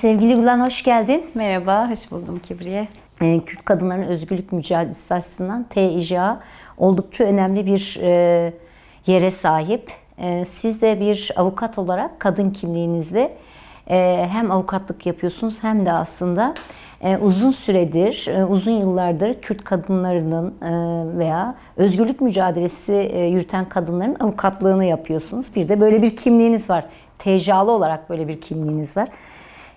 Sevgili Gülen, hoş geldin. Merhaba, hoş buldum Kibriye. Kürt kadınların özgürlük mücadelesi açısından TİCA oldukça önemli bir yere sahip. Siz de bir avukat olarak kadın kimliğinizle hem avukatlık yapıyorsunuz hem de aslında uzun süredir, uzun yıllardır Kürt kadınlarının veya özgürlük mücadelesi yürüten kadınların avukatlığını yapıyorsunuz. Bir de böyle bir kimliğiniz var. TCA'lı olarak böyle bir kimliğiniz var.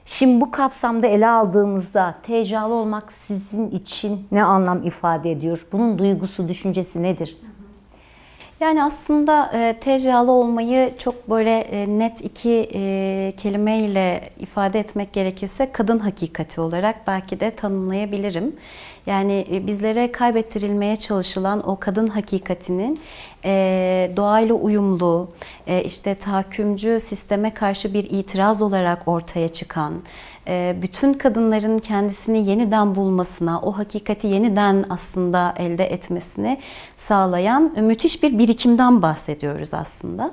Şimdi bu kapsamda ele aldığımızda TCA'lı olmak sizin için ne anlam ifade ediyor? Bunun duygusu, düşüncesi nedir? Yani aslında TCA'lı olmayı çok böyle net iki kelimeyle ifade etmek gerekirse kadın hakikati olarak belki de tanımlayabilirim. Yani bizlere kaybettirilmeye çalışılan o kadın hakikatinin doğayla uyumlu, işte tahakkümcü sisteme karşı bir itiraz olarak ortaya çıkan, bütün kadınların kendisini yeniden bulmasına, o hakikati yeniden aslında elde etmesini sağlayan müthiş bir birikimden bahsediyoruz aslında.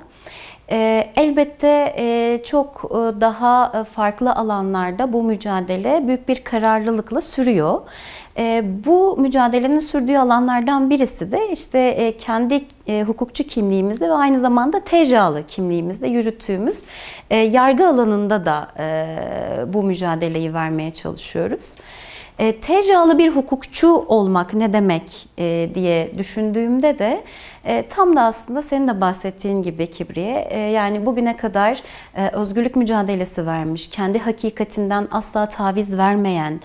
Elbette çok daha farklı alanlarda bu mücadele büyük bir kararlılıkla sürüyor. Bu mücadelenin sürdüğü alanlardan birisi de işte kendi hukukçu kimliğimizde ve aynı zamanda TCA'lı kimliğimizde yürüttüğümüz yargı alanında da bu mücadeleyi vermeye çalışıyoruz. TCA'lı bir hukukçu olmak ne demek diye düşündüğümde de tam da aslında senin de bahsettiğin gibi Kibriye, yani bugüne kadar özgürlük mücadelesi vermiş, kendi hakikatinden asla taviz vermeyen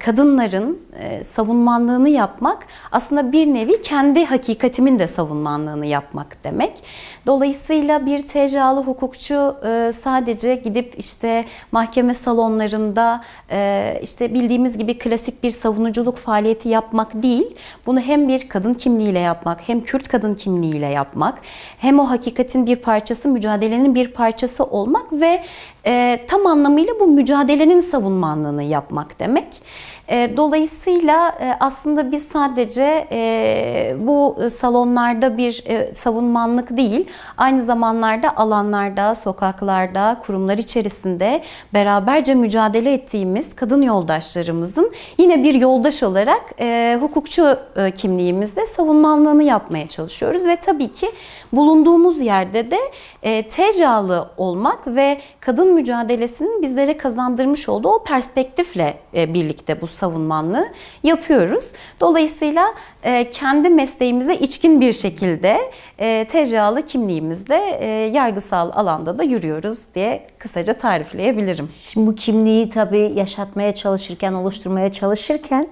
kadınların savunmanlığını yapmak aslında bir nevi kendi hakikatimin de savunmanlığını yapmak demek. Dolayısıyla bir TCA'lı hukukçu sadece gidip işte mahkeme salonlarında işte bildiğimiz gibi klasik bir savunuculuk faaliyeti yapmak değil. Bunu hem bir kadın kimliğiyle yapmak, hem Kürt kadın kimliğiyle yapmak, hem o hakikatin bir parçası, mücadelenin bir parçası olmak ve tam anlamıyla bu mücadelenin savunmanlığını yapmak demek. Dolayısıyla aslında biz sadece bu salonlarda bir savunmanlık değil, aynı zamanlarda alanlarda, sokaklarda, kurumlar içerisinde beraberce mücadele ettiğimiz kadın yoldaşlarımızın yine bir yoldaş olarak hukukçu kimliğimizde savunmanlığını yapmaya çalışıyoruz. Ve tabii ki bulunduğumuz yerde de TCA'lı olmak ve kadın mücadelesinin bizlere kazandırmış olduğu o perspektifle birlikte bu savunmanlığı yapıyoruz. Dolayısıyla kendi mesleğimize içkin bir şekilde TCA'lı kimliğimizde yargısal alanda da yürüyoruz diye kısaca tarifleyebilirim. Şimdi bu kimliği tabii yaşatmaya çalışırken, oluşturmaya çalışırken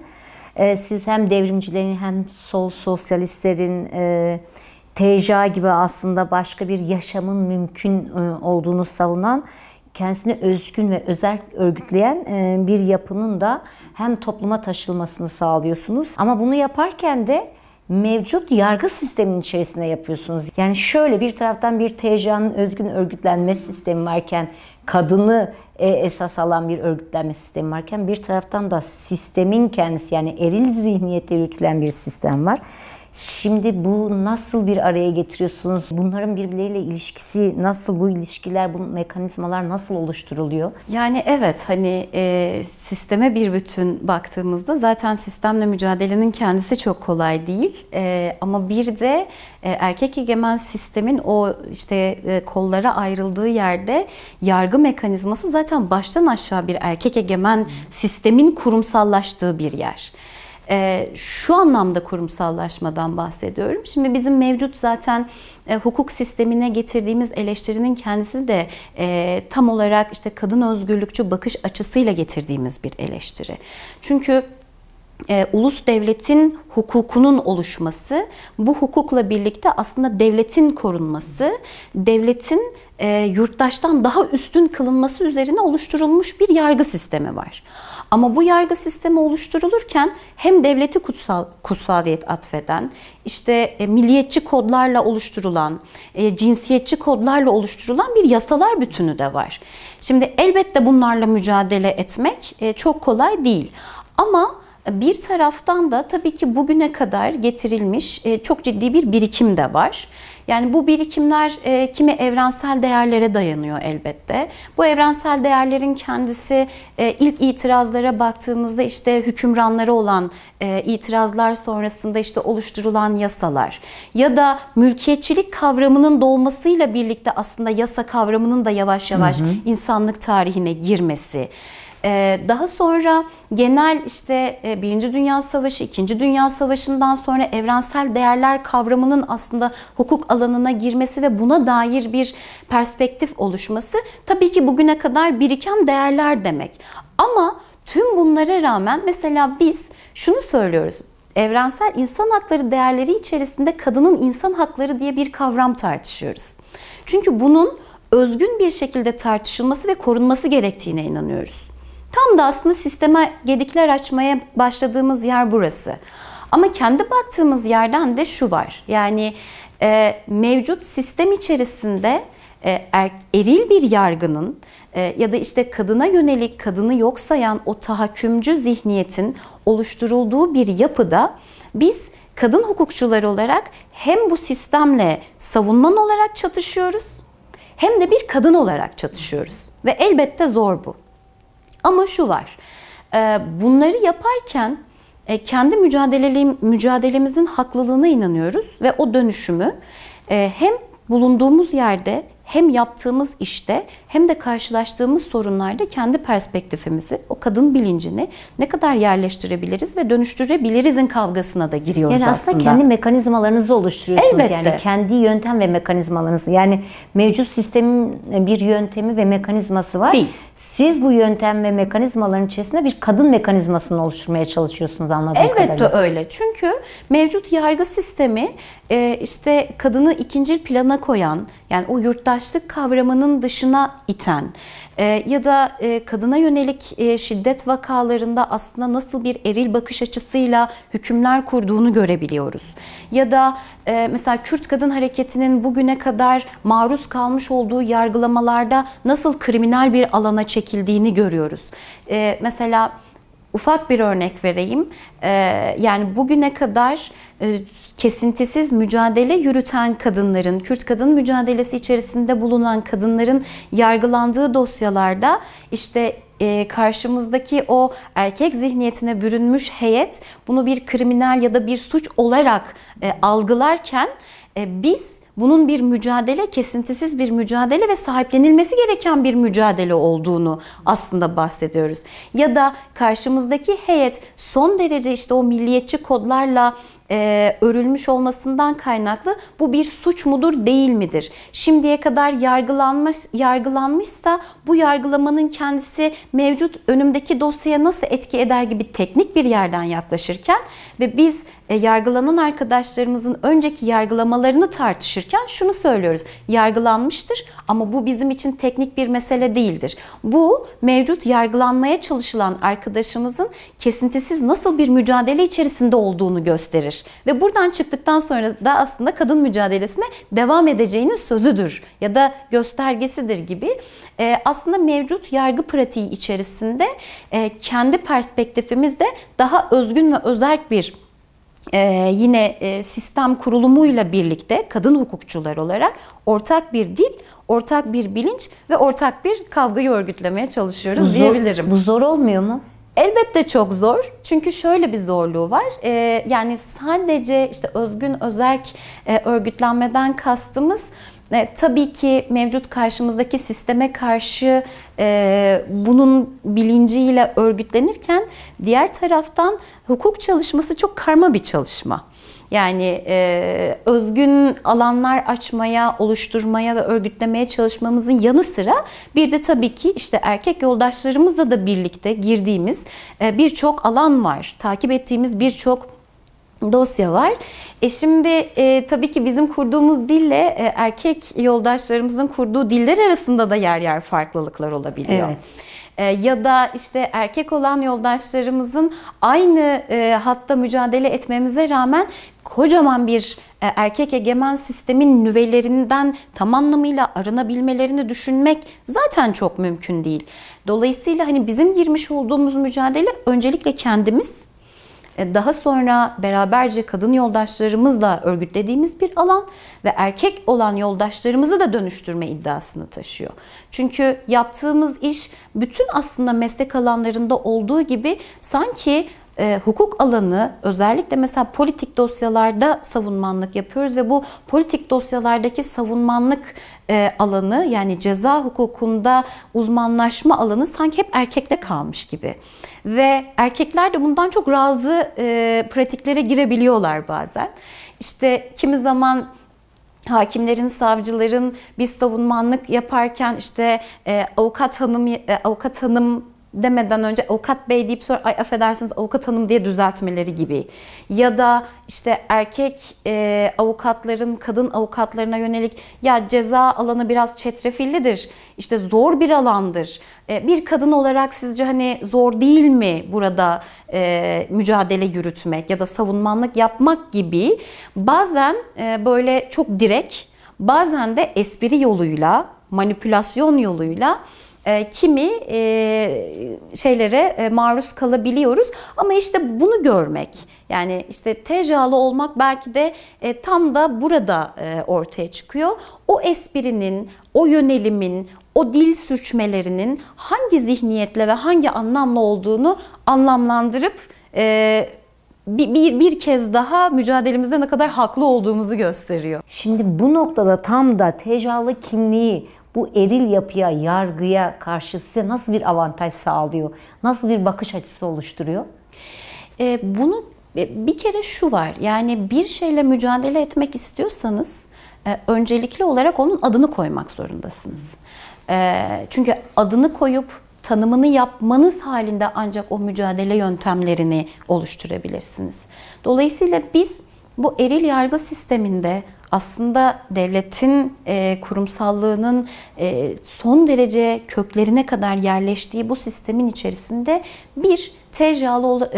siz hem devrimcilerin hem sol sosyalistlerin TCA gibi aslında başka bir yaşamın mümkün olduğunu savunan, kendisini özgün ve özerk örgütleyen bir yapının da hem topluma taşılmasını sağlıyorsunuz. Ama bunu yaparken de mevcut yargı sisteminin içerisinde yapıyorsunuz. Yani şöyle, bir taraftan bir TCA'nın özgün örgütlenme sistemi varken, kadını esas alan bir örgütlenme sistemi varken, bir taraftan da sistemin kendisi, yani eril zihniyetle yürütülen bir sistem var. Şimdi bu nasıl bir araya getiriyorsunuz? Bunların birbirleriyle ilişkisi nasıl? Bu ilişkiler, bu mekanizmalar nasıl oluşturuluyor? Yani evet, hani sisteme bir bütün baktığımızda zaten sistemle mücadelenin kendisi çok kolay değil. Ama bir de erkek egemen sistemin o işte kollara ayrıldığı yerde yargı mekanizması zaten baştan aşağı bir erkek egemen sistemin kurumsallaştığı bir yer. Şu anlamda kurumsallaşmadan bahsediyorum. Şimdi bizim mevcut zaten hukuk sistemine getirdiğimiz eleştirinin kendisi de tam olarak işte kadın özgürlükçü bakış açısıyla getirdiğimiz bir eleştiri. Çünkü ulus devletin hukukunun oluşması, bu hukukla birlikte aslında devletin korunması, devletin yurttaştan daha üstün kılınması üzerine oluşturulmuş bir yargı sistemi var. Ama bu yargı sistemi oluşturulurken hem devleti kutsaliyet atfeden, işte milliyetçi kodlarla oluşturulan, cinsiyetçi kodlarla oluşturulan bir yasalar bütünü de var. Şimdi elbette bunlarla mücadele etmek çok kolay değil. Ama bir taraftan da tabii ki bugüne kadar getirilmiş çok ciddi bir birikim de var. Yani bu birikimler kimi evrensel değerlere dayanıyor elbette. Bu evrensel değerlerin kendisi ilk itirazlara baktığımızda işte hükümranlara olan itirazlar sonrasında işte oluşturulan yasalar ya da mülkiyetçilik kavramının doğmasıyla birlikte aslında yasa kavramının da yavaş yavaş insanlık tarihine girmesi. Daha sonra genel işte Birinci Dünya Savaşı, İkinci Dünya Savaşı'ndan sonra evrensel değerler kavramının aslında hukuk alanına girmesi ve buna dair bir perspektif oluşması tabii ki bugüne kadar biriken değerler demek. Ama tüm bunlara rağmen mesela biz şunu söylüyoruz. Evrensel insan hakları değerleri içerisinde kadının insan hakları diye bir kavram tartışıyoruz. Çünkü bunun özgün bir şekilde tartışılması ve korunması gerektiğine inanıyoruz. Tam da aslında sisteme gedikler açmaya başladığımız yer burası. Ama kendi baktığımız yerden de şu var. Yani mevcut sistem içerisinde eril bir yargının ya da işte kadına yönelik, kadını yok sayan o tahakkümcü zihniyetin oluşturulduğu bir yapıda biz kadın hukukçuları olarak hem bu sistemle savunman olarak çatışıyoruz hem de bir kadın olarak çatışıyoruz. Ve elbette zor bu. Ama şu var, bunları yaparken kendi mücadelemizin haklılığına inanıyoruz ve o dönüşümü hem bulunduğumuz yerde hem yaptığımız işte hem de karşılaştığımız sorunlarda kendi perspektifimizi, o kadın bilincini ne kadar yerleştirebiliriz ve dönüştürebilirizin kavgasına da giriyoruz yani aslında. kendi mekanizmalarınızı oluşturuyorsunuz. Elbette. Yani kendi yöntem ve mekanizmalarınızı. Yani mevcut sistemin bir yöntemi ve mekanizması var. Değil. Siz bu yöntem ve mekanizmaların içerisinde bir kadın mekanizmasını oluşturmaya çalışıyorsunuz anladığım kadarıyla. Elbette öyle. Çünkü mevcut yargı sistemi işte kadını ikincil plana koyan, yani o yurttaşlık kavramının dışına iten ya da kadına yönelik şiddet vakalarında aslında nasıl bir eril bakış açısıyla hükümler kurduğunu görebiliyoruz. Ya da mesela Kürt Kadın Hareketi'nin bugüne kadar maruz kalmış olduğu yargılamalarda nasıl kriminal bir alana çekildiğini görüyoruz. Mesela ufak bir örnek vereyim. Yani bugüne kadar kesintisiz mücadele yürüten kadınların, Kürt kadın mücadelesi içerisinde bulunan kadınların yargılandığı dosyalarda işte karşımızdaki o erkek zihniyetine bürünmüş heyet bunu bir kriminal ya da bir suç olarak algılarken biz bunun bir mücadele, kesintisiz bir mücadele ve sahiplenilmesi gereken bir mücadele olduğunu aslında bahsediyoruz. Ya da karşımızdaki heyet son derece işte o milliyetçi kodlarla örülmüş olmasından kaynaklı bu bir suç mudur değil midir? Şimdiye kadar yargılanmışsa bu yargılamanın kendisi mevcut önümdeki dosyaya nasıl etki eder gibi teknik bir yerden yaklaşırken ve biz yargılanan arkadaşlarımızın önceki yargılamalarını tartışırken şunu söylüyoruz. Yargılanmıştır ama bu bizim için teknik bir mesele değildir. Bu mevcut yargılanmaya çalışılan arkadaşımızın kesintisiz nasıl bir mücadele içerisinde olduğunu gösterir. Ve buradan çıktıktan sonra da aslında kadın mücadelesine devam edeceğinin sözüdür ya da göstergesidir gibi. Aslında mevcut yargı pratiği içerisinde kendi perspektifimizde daha özgün ve özerk bir yine sistem kurulumuyla birlikte kadın hukukçular olarak ortak bir dil, ortak bir bilinç ve ortak bir kavgayı örgütlemeye çalışıyoruz diyebilirim. Bu zor olmuyor mu? Elbette çok zor. Çünkü şöyle bir zorluğu var. Yani sadece işte özgün özerk örgütlenmeden kastımız tabii ki mevcut karşımızdaki sisteme karşı bunun bilinciyle örgütlenirken diğer taraftan hukuk çalışması çok karma bir çalışma. Yani özgün alanlar açmaya, oluşturmaya ve örgütlemeye çalışmamızın yanı sıra bir de tabii ki işte erkek yoldaşlarımızla da birlikte girdiğimiz birçok alan var. Takip ettiğimiz birçok dosya var. Şimdi tabii ki bizim kurduğumuz dille erkek yoldaşlarımızın kurduğu diller arasında da yer yer farklılıklar olabiliyor. Evet. Ya da işte erkek olan yoldaşlarımızın aynı hatta mücadele etmemize rağmen kocaman bir erkek egemen sistemin nüvelerinden tam anlamıyla arınabilmelerini düşünmek zaten çok mümkün değil. Dolayısıyla hani bizim girmiş olduğumuz mücadele öncelikle kendimiz, daha sonra beraberce kadın yoldaşlarımızla örgütlediğimiz bir alan ve erkek olan yoldaşlarımızı da dönüştürme iddiasını taşıyor. Çünkü yaptığımız iş bütün aslında meslek alanlarında olduğu gibi sanki hukuk alanı, özellikle mesela politik dosyalarda savunmanlık yapıyoruz ve bu politik dosyalardaki savunmanlık alanı, yani ceza hukukunda uzmanlaşma alanı sanki hep erkekle kalmış gibi. Ve erkekler de bundan çok razı pratiklere girebiliyorlar bazen. İşte kimi zaman hakimlerin, savcıların biz savunmanlık yaparken işte avukat hanım demeden önce avukat bey deyip sonra ay affedersiniz avukat hanım diye düzeltmeleri gibi. Ya da işte erkek avukatların kadın avukatlarına yönelik ya ceza alanı biraz çetrefillidir, işte zor bir alandır. Bir kadın olarak sizce hani zor değil mi burada mücadele yürütmek ya da savunmanlık yapmak gibi bazen böyle çok direkt, bazen de espri yoluyla, manipülasyon yoluyla kimi şeylere maruz kalabiliyoruz. Ama işte bunu görmek, yani işte TCA'lı olmak belki de tam da burada ortaya çıkıyor. O esprinin, o yönelimin, o dil sürçmelerinin hangi zihniyetle ve hangi anlamla olduğunu anlamlandırıp bir kez daha mücadelemizde ne kadar haklı olduğumuzu gösteriyor. Şimdi bu noktada tam da TCA'lı kimliği bu eril yapıya, yargıya karşı size nasıl bir avantaj sağlıyor? Nasıl bir bakış açısı oluşturuyor? Bunu bir kere şu var, yani bir şeyle mücadele etmek istiyorsanız öncelikli olarak onun adını koymak zorundasınız. Çünkü adını koyup tanımını yapmanız halinde ancak o mücadele yöntemlerini oluşturabilirsiniz. Dolayısıyla biz bu eril yargı sisteminde aslında devletin kurumsallığının son derece köklerine kadar yerleştiği bu sistemin içerisinde bir TCA'lı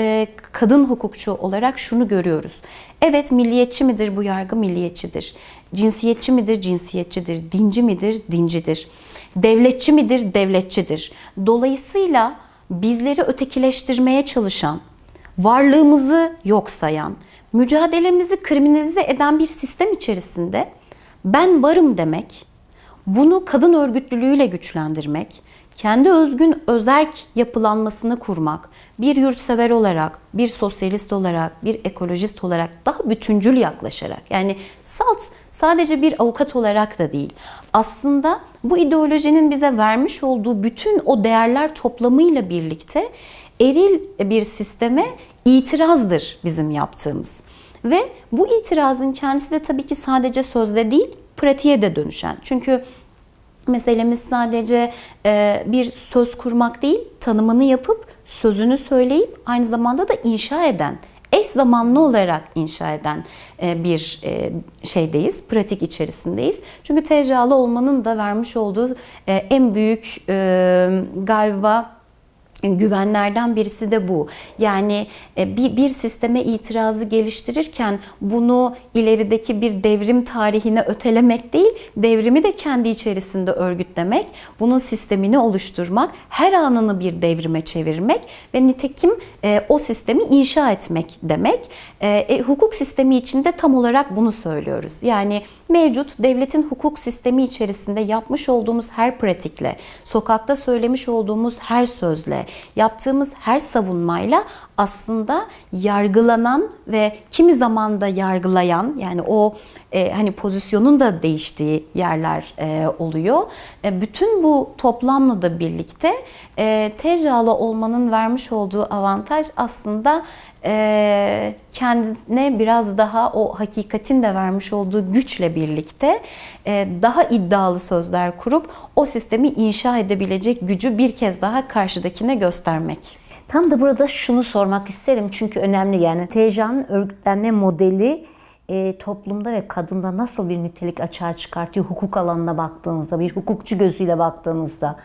kadın hukukçu olarak şunu görüyoruz. Evet, milliyetçi midir bu yargı? Milliyetçidir. Cinsiyetçi midir? Cinsiyetçidir. Dinci midir? Dincidir. Devletçi midir? Devletçidir. Dolayısıyla bizleri ötekileştirmeye çalışan, varlığımızı yok sayan, mücadelemizi kriminalize eden bir sistem içerisinde ben varım demek, bunu kadın örgütlülüğüyle güçlendirmek, kendi özgün özerk yapılanmasını kurmak, bir yurtsever olarak, bir sosyalist olarak, bir ekolojist olarak daha bütüncül yaklaşarak, yani sadece bir avukat olarak da değil, aslında bu ideolojinin bize vermiş olduğu bütün o değerler toplamıyla birlikte eril bir sisteme itirazdır bizim yaptığımız. Ve bu itirazın kendisi de tabii ki sadece sözde değil, pratiğe de dönüşen. Çünkü meselemiz sadece bir söz kurmak değil, tanımını yapıp, sözünü söyleyip aynı zamanda da inşa eden, eş zamanlı olarak inşa eden bir şeydeyiz, pratik içerisindeyiz. Çünkü TCA'lı olmanın da vermiş olduğu en büyük galiba güvenlerden birisi de bu. Yani bir sisteme itirazı geliştirirken bunu ilerideki bir devrim tarihine ötelemek değil, devrimi de kendi içerisinde örgütlemek, bunun sistemini oluşturmak, her anını bir devrime çevirmek ve nitekim o sistemi inşa etmek demek. Hukuk sistemi içinde tam olarak bunu söylüyoruz. Yani mevcut devletin hukuk sistemi içerisinde yapmış olduğumuz her pratikle, sokakta söylemiş olduğumuz her sözle, yaptığımız her savunmayla aslında yargılanan ve kimi zaman da yargılayan, yani o hani pozisyonun da değiştiği yerler oluyor. Bütün bu toplamla da birlikte TCA'lı olmanın vermiş olduğu avantaj aslında kendine biraz daha o hakikatin de vermiş olduğu güçle birlikte daha iddialı sözler kurup o sistemi inşa edebilecek gücü bir kez daha karşıdakine göstermek. Tam da burada şunu sormak isterim çünkü önemli, yani TCA'nın örgütlenme modeli toplumda ve kadında nasıl bir nitelik açığa çıkartıyor hukuk alanına baktığınızda, bir hukukçu gözüyle baktığınızda?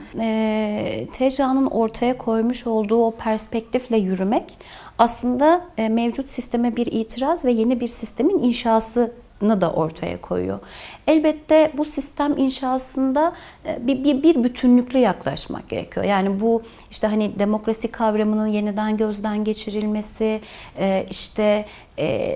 TCA'nın ortaya koymuş olduğu o perspektifle yürümek aslında mevcut sisteme bir itiraz ve yeni bir sistemin inşası da ortaya koyuyor. Elbette bu sistem inşasında bir bütünlüklü yaklaşmak gerekiyor. Yani bu işte hani demokrasi kavramının yeniden gözden geçirilmesi, işte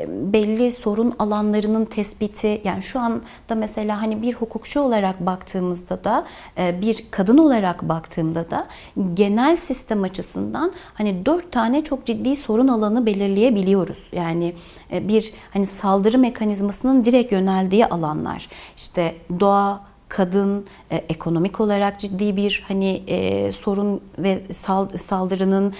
belli sorun alanlarının tespiti. Yani şu anda mesela hani bir hukukçu olarak baktığımızda da, bir kadın olarak baktığımda da genel sistem açısından hani 4 tane çok ciddi sorun alanı belirleyebiliyoruz. Yani bir hani saldırı mekanizmasının direkt yöneldiği alanlar, işte doğa, kadın, ekonomik olarak ciddi bir hani sorun ve saldırının,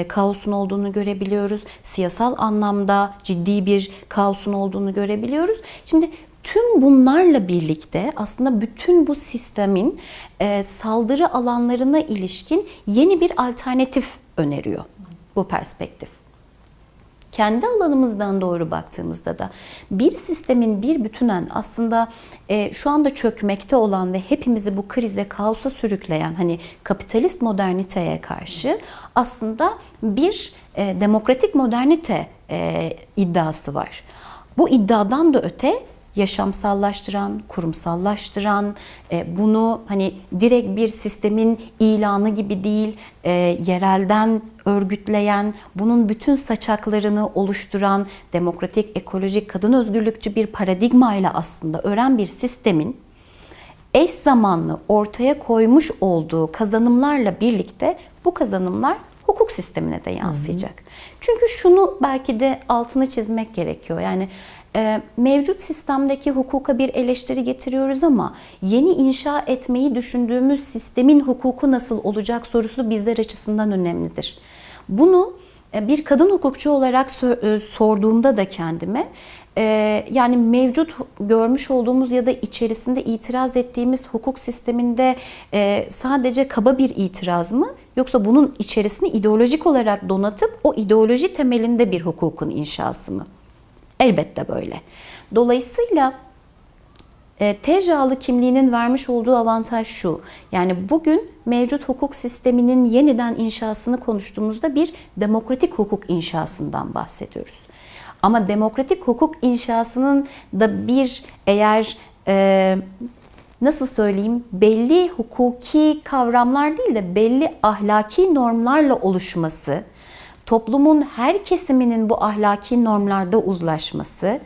kaosun olduğunu görebiliyoruz. Siyasal anlamda ciddi bir kaosun olduğunu görebiliyoruz. Şimdi tüm bunlarla birlikte aslında bütün bu sistemin saldırı alanlarına ilişkin yeni bir alternatif öneriyor bu perspektif. Kendi alanımızdan doğru baktığımızda da bir sistemin bir bütünen aslında şu anda çökmekte olan ve hepimizi bu krize, kaosa sürükleyen hani kapitalist moderniteye karşı aslında bir demokratik modernite iddiası var. Bu iddiadan da öte yaşamsallaştıran, kurumsallaştıran, bunu hani direkt bir sistemin ilanı gibi değil, yerelden örgütleyen, bunun bütün saçaklarını oluşturan demokratik, ekolojik, kadın özgürlükçü bir paradigmayla aslında ören bir sistemin eş zamanlı ortaya koymuş olduğu kazanımlarla birlikte bu kazanımlar hukuk sistemine de yansıyacak. Çünkü şunu belki de altını çizmek gerekiyor. Yani mevcut sistemdeki hukuka bir eleştiri getiriyoruz ama yeni inşa etmeyi düşündüğümüz sistemin hukuku nasıl olacak sorusu bizler açısından önemlidir. Bunu bir kadın hukukçu olarak sorduğumda da kendime, yani mevcut görmüş olduğumuz ya da içerisinde itiraz ettiğimiz hukuk sisteminde sadece kaba bir itiraz mı, yoksa bunun içerisini ideolojik olarak donatıp o ideoloji temelinde bir hukukun inşası mı? Elbette böyle. Dolayısıyla TCA'lı kimliğinin vermiş olduğu avantaj şu: yani bugün mevcut hukuk sisteminin yeniden inşasını konuştuğumuzda bir demokratik hukuk inşasından bahsediyoruz. Ama demokratik hukuk inşasının da bir eğer nasıl söyleyeyim, belli hukuki kavramlar değil de belli ahlaki normlarla oluşması, toplumun her kesiminin bu ahlaki normlarda uzlaşması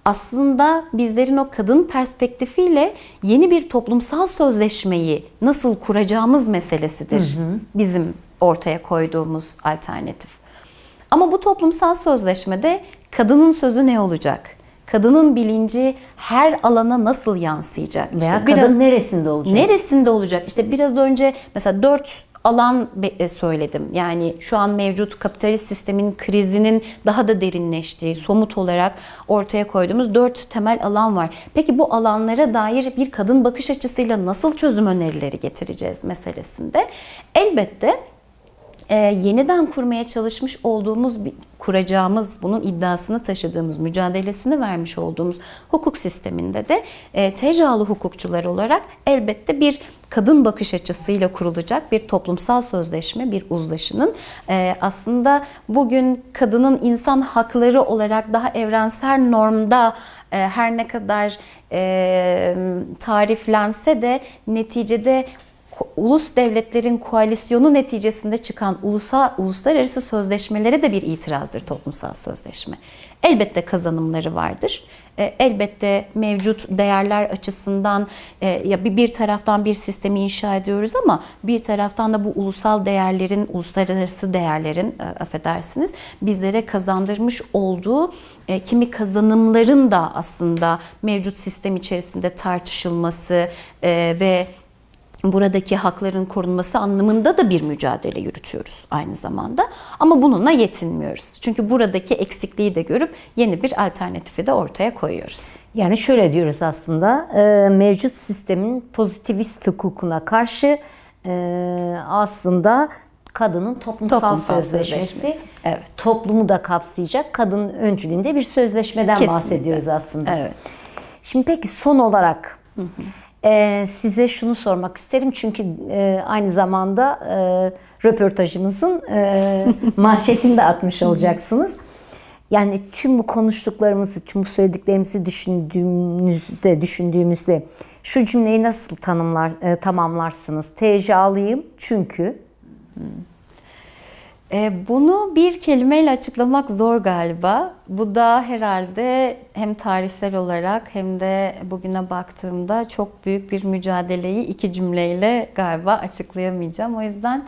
aslında bizlerin o kadın perspektifiyle yeni bir toplumsal sözleşmeyi nasıl kuracağımız meselesidir bizim ortaya koyduğumuz alternatif. Ama bu toplumsal sözleşmede kadının sözü ne olacak? Kadının bilinci her alana nasıl yansıyacak? Veya işte kadın neresinde olacak? Neresinde olacak? İşte biraz önce mesela 4 alan söyledim. Yani şu an mevcut kapitalist sistemin krizinin daha da derinleştiği, somut olarak ortaya koyduğumuz 4 temel alan var. Peki bu alanlara dair bir kadın bakış açısıyla nasıl çözüm önerileri getireceğiz meselesinde? Elbette yeniden kurmaya çalışmış olduğumuz, kuracağımız, bunun iddiasını taşıdığımız, mücadelesini vermiş olduğumuz hukuk sisteminde de TCA'lı hukukçular olarak elbette bir kadın bakış açısıyla kurulacak bir toplumsal sözleşme, bir uzlaşının aslında bugün kadının insan hakları olarak daha evrensel normda her ne kadar tariflense de neticede ulus devletlerin koalisyonu neticesinde çıkan uluslararası sözleşmelere de bir itirazdır toplumsal sözleşme. Elbette kazanımları vardır. Elbette mevcut değerler açısından ya bir taraftan bir sistemi inşa ediyoruz ama bir taraftan da bu ulusal değerlerin, uluslararası değerlerin affedersiniz bizlere kazandırmış olduğu kimi kazanımların da aslında mevcut sistem içerisinde tartışılması ve buradaki hakların korunması anlamında da bir mücadele yürütüyoruz aynı zamanda. Ama bununla yetinmiyoruz. Çünkü buradaki eksikliği de görüp yeni bir alternatifi de ortaya koyuyoruz. Yani şöyle diyoruz aslında, mevcut sistemin pozitivist hukukuna karşı aslında kadının toplumsal sözleşmesi, evet, toplumu da kapsayacak kadın öncülüğünde bir sözleşmeden kesinlikle bahsediyoruz aslında. Evet. Şimdi peki son olarak size şunu sormak isterim çünkü aynı zamanda röportajımızın manşetini de atmış olacaksınız. Yani tüm bu konuştuklarımızı, tüm bu söylediklerimizi düşündüğümüzde şu cümleyi nasıl tamamlarsınız? TCA'lıyım çünkü... Bunu bir kelimeyle açıklamak zor galiba. Bu da herhalde hem tarihsel olarak hem de bugüne baktığımda çok büyük bir mücadeleyi 2 cümleyle galiba açıklayamayacağım. O yüzden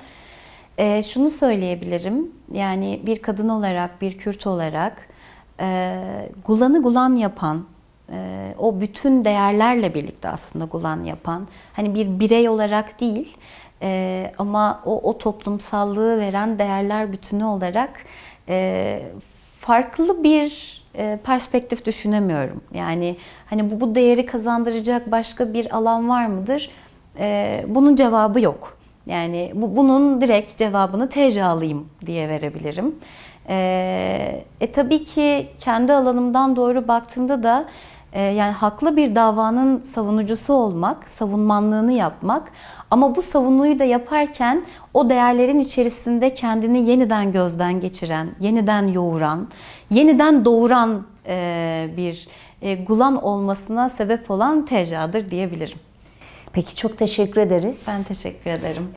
şunu söyleyebilirim. Yani bir kadın olarak, bir Kürt olarak Gulan'ı Gulan yapan, o bütün değerlerle birlikte aslında Gulan yapan, hani bir birey olarak değil, ama o toplumsallığı veren değerler bütünü olarak farklı bir perspektif düşünemiyorum. Yani hani bu değeri kazandıracak başka bir alan var mıdır? Bunun cevabı yok. Yani bunun direkt cevabını TCA'lıyım diye verebilirim. Tabii ki kendi alanımdan doğru baktığımda da yani haklı bir davanın savunucusu olmak, savunmanlığını yapmak, ama bu savunuyu da yaparken o değerlerin içerisinde kendini yeniden gözden geçiren, yeniden yoğuran, yeniden doğuran bir Gulan olmasına sebep olan TCA'dır diyebilirim. Peki, çok teşekkür ederiz. Ben teşekkür ederim.